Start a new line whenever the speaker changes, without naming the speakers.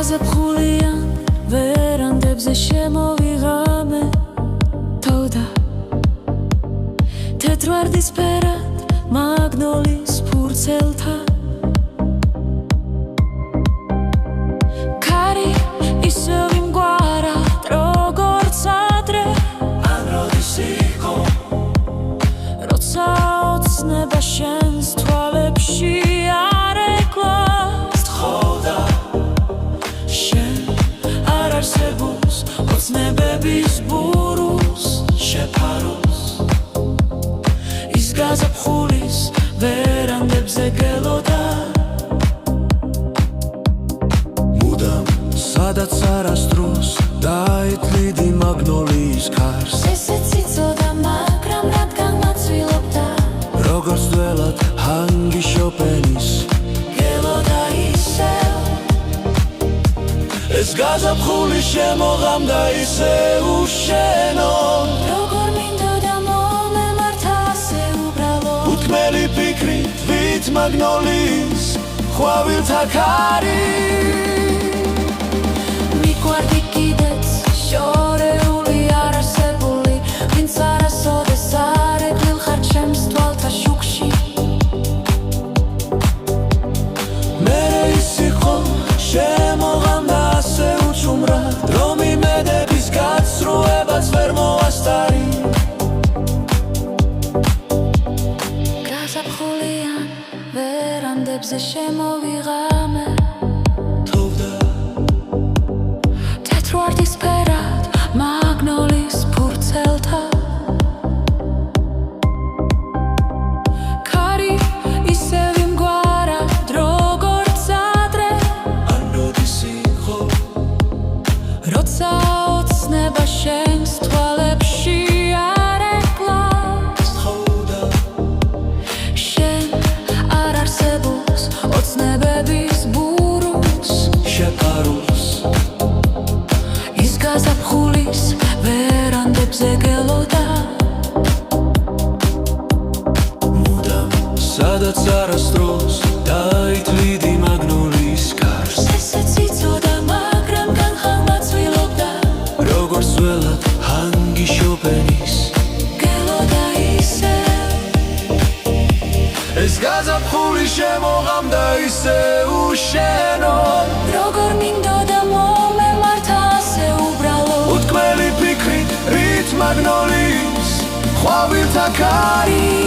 გაზაფხულიან ვერანდებზე შემოვიღამე თოვდა თეთრ ვარდისფერად მაგნოლის ფურცელთან ქარი ისევ იმგვარად როგორც ადრე ან როდის იყო როცა ოცნება შენს თვალებში არ ეკლას თხოვდა არსებობს ოცნებების ბურუს შეფაროს ის გაზაფხულის ვერანდებზე გელოდა მუდამ სადაც არასდროს დაეთლიდი მაგნოლიის ქარს ესეც იცოდა მაგრამ რადგან მაცვილობდა როგორც ძველად ჰანგი შოპენის გელოდა ისევ ეს გაზაფხული შემოღამდა ისე უშენო როგორ მინდოდა მომემართა ასე უბრალო უთმელი ფიქრი თვით მაგნოლის ყვავილთა ქარი მიყვარდი კიდეც შორეული არასებული ვინც არასოდეს არ ეგლილ ხარ ჩემს თვალთა შუქში მერე ის იყო შემოღამდა რომ იმედების გაცრუებაც ვერ მოასწარი გაზაფხულიან ვერანდებზე შემოვიღამე თოვდა თეთრ ვარდისფერად მაგნოლის ფურცელთან როცა ოცნება შენს თვალებში არ ეკლას თხოვდა შენ არ არსებობს ოცნებების ბურუს შეფაროს ის გაზაფხულის ვერანდებზე გელოდა მუდამ სადაც არასდროს დაითლიდი მაგნოლის ქარს ესეც იცოდა როგორც ძველად ჰანგი შოპენის გელოდა ისევ ეს გაზაფხული შემოღამდა ისე უშენო როგორ მინდოდა მომემართა ასე უბრალო უთქმელი ფიქრი რით მაგნოლის ყვავილთა ქარი